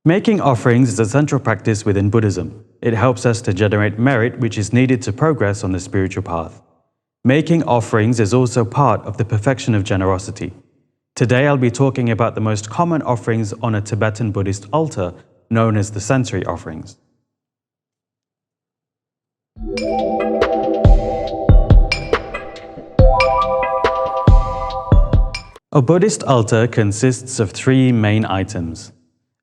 Making offerings is a central practice within Buddhism. It helps us to generate merit which is needed to progress on the spiritual path. Making offerings is also part of the perfection of generosity. Today I'll be talking about the most common offerings on a Tibetan Buddhist altar, known as the sensory offerings. A Buddhist altar consists of three main items: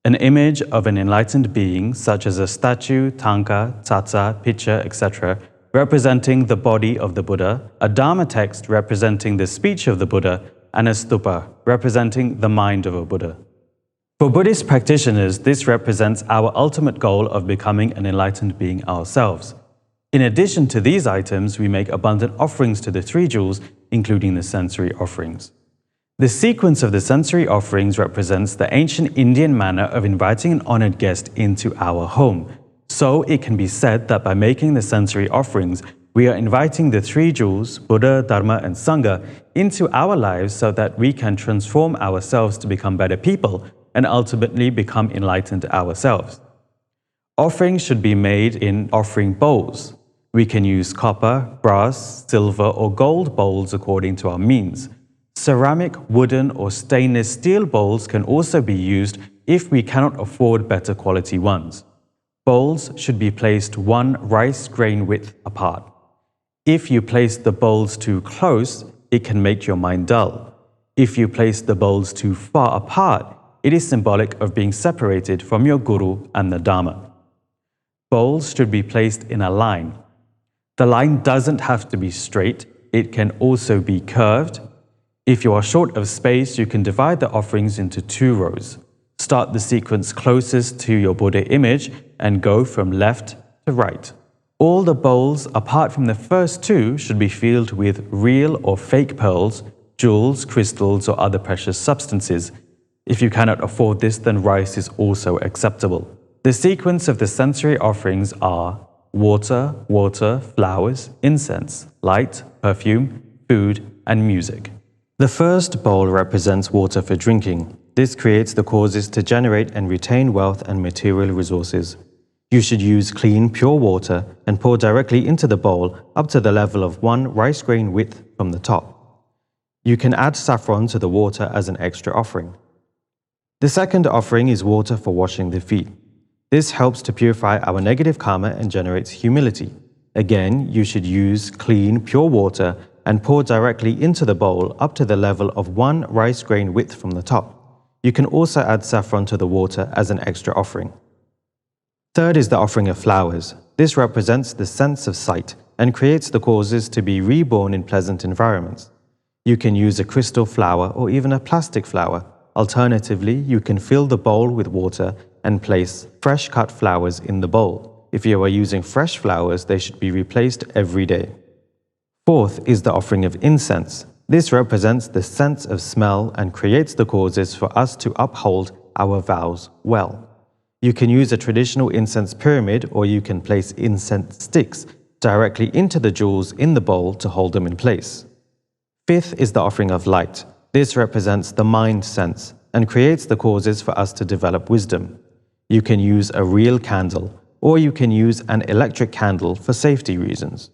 an image of an enlightened being, such as a statue, tanka, tsatsa, picture, etc., representing the body of the Buddha, a Dharma text representing the speech of the Buddha, and a stupa, representing the mind of a Buddha. For Buddhist practitioners, this represents our ultimate goal of becoming an enlightened being ourselves. In addition to these items, we make abundant offerings to the three jewels, including the sensory offerings. The sequence of the sensory offerings represents the ancient Indian manner of inviting an honored guest into our home. So it can be said that by making the sensory offerings, we are inviting the three jewels, Buddha, Dharma, and Sangha, into our lives so that we can transform ourselves to become better people and ultimately become enlightened ourselves. Offerings should be made in offering bowls. We can use copper, brass, silver, or gold bowls according to our means. Ceramic, wooden, or stainless steel bowls can also be used if we cannot afford better quality ones. Bowls should be placed 1 rice grain width apart. If you place the bowls too close, it can make your mind dull. If you place the bowls too far apart, it is symbolic of being separated from your Guru and the Dharma. Bowls should be placed in a line. The line doesn't have to be straight, it can also be curved. If you are short of space, you can divide the offerings into 2 rows. Start the sequence closest to your Buddha image and go from left to right. All the bowls, apart from the first 2, should be filled with real or fake pearls, jewels, crystals, or other precious substances. If you cannot afford this, then rice is also acceptable. The sequence of the sensory offerings are water, flowers, incense, light, perfume, food, and music. The first bowl represents water for drinking. This creates the causes to generate and retain wealth and material resources. You should use clean, pure water and pour directly into the bowl up to the level of 1 rice grain width from the top. You can add saffron to the water as an extra offering. The second offering is water for washing the feet. This helps to purify our negative karma and generates humility. Again, you should use clean, pure water and pour directly into the bowl up to the level of 1 rice grain width from the top. You can also add saffron to the water as an extra offering. Third is the offering of flowers. This represents the sense of sight and creates the causes to be reborn in pleasant environments. You can use a crystal flower or even a plastic flower. Alternatively, you can fill the bowl with water and place fresh cut flowers in the bowl. If you are using fresh flowers, they should be replaced every day. Fourth is the offering of incense. This represents the sense of smell and creates the causes for us to uphold our vows well. You can use a traditional incense pyramid, or you can place incense sticks directly into the jewels in the bowl to hold them in place. Fifth is the offering of light. This represents the mind sense and creates the causes for us to develop wisdom. You can use a real candle, or you can use an electric candle for safety reasons.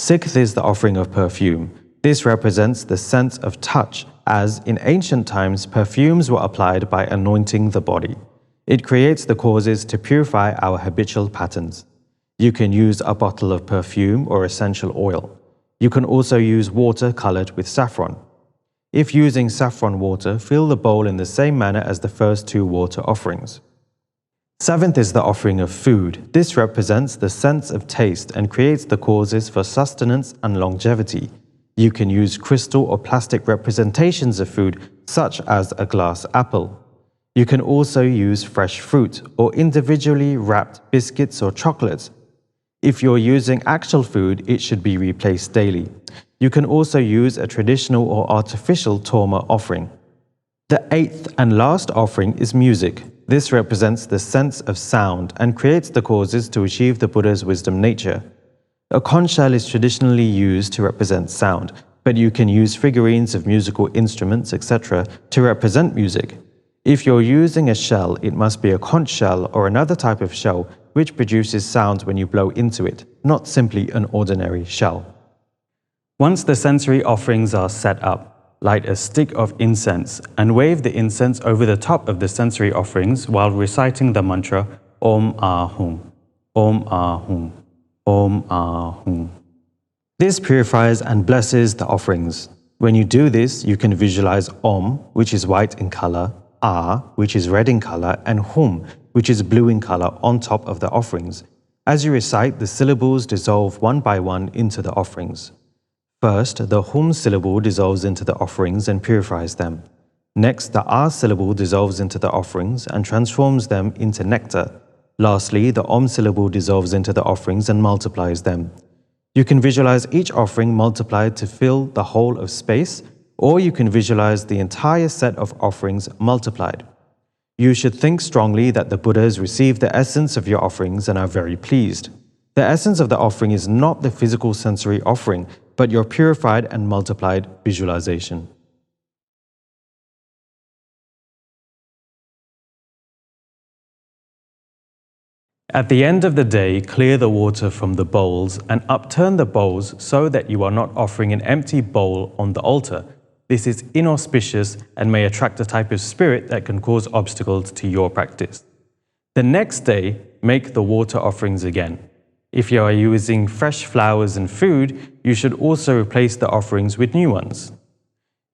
Sixth is the offering of perfume. This represents the sense of touch, as in ancient times perfumes were applied by anointing the body. It creates the causes to purify our habitual patterns. You can use a bottle of perfume or essential oil. You can also use water colored with saffron. If using saffron water, fill the bowl in the same manner as the first 2 water offerings. Seventh is the offering of food. This represents the sense of taste and creates the causes for sustenance and longevity. You can use crystal or plastic representations of food, such as a glass apple. You can also use fresh fruit or individually wrapped biscuits or chocolates. If you're using actual food, it should be replaced daily. You can also use a traditional or artificial torma offering. The 8th and last offering is music. This represents the sense of sound and creates the causes to achieve the Buddha's wisdom nature. A conch shell is traditionally used to represent sound, but you can use figurines of musical instruments, etc., to represent music. If you're using a shell, it must be a conch shell or another type of shell which produces sounds when you blow into it, not simply an ordinary shell. Once the sensory offerings are set up, light a stick of incense and wave the incense over the top of the sensory offerings while reciting the mantra Om Ahum, Om Ahum, Om Ahum. This purifies and blesses the offerings. When you do this, you can visualize Om, which is white in color, Ah, which is red in color, and Hum, which is blue in color, on top of the offerings. As you recite, the syllables dissolve one by one into the offerings. First, the Hum syllable dissolves into the offerings and purifies them. Next, the Ah syllable dissolves into the offerings and transforms them into nectar. Lastly, the Om syllable dissolves into the offerings and multiplies them. You can visualize each offering multiplied to fill the whole of space, or you can visualize the entire set of offerings multiplied. You should think strongly that the Buddhas receive the essence of your offerings and are very pleased. The essence of the offering is not the physical sensory offering, but your purified and multiplied visualization. At the end of the day, clear the water from the bowls and upturn the bowls so that you are not offering an empty bowl on the altar. This is inauspicious and may attract a type of spirit that can cause obstacles to your practice. The next day, make the water offerings again. If you are using fresh flowers and food, you should also replace the offerings with new ones.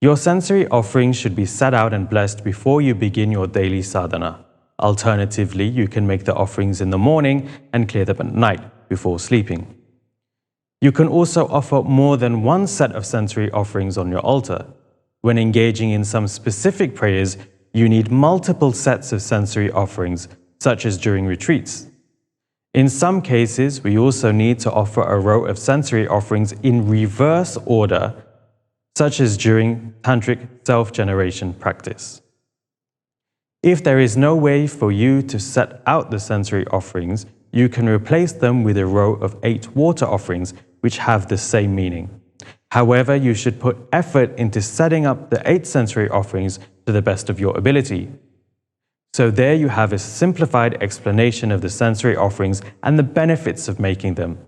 Your sensory offerings should be set out and blessed before you begin your daily sadhana. Alternatively, you can make the offerings in the morning and clear them at night before sleeping. You can also offer more than one set of sensory offerings on your altar. When engaging in some specific prayers, you need multiple sets of sensory offerings, such as during retreats. In some cases, we also need to offer a row of sensory offerings in reverse order, such as during tantric self-generation practice. If there is no way for you to set out the sensory offerings, you can replace them with a row of 8 water offerings, which have the same meaning. However, you should put effort into setting up the 8 sensory offerings to the best of your ability. So there you have a simplified explanation of the sensory offerings and the benefits of making them.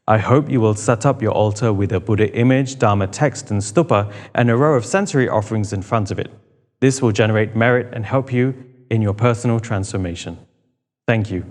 I hope you will set up your altar with a Buddha image, Dharma text and stupa, and a row of sensory offerings in front of it. This will generate merit and help you in your personal transformation. Thank you.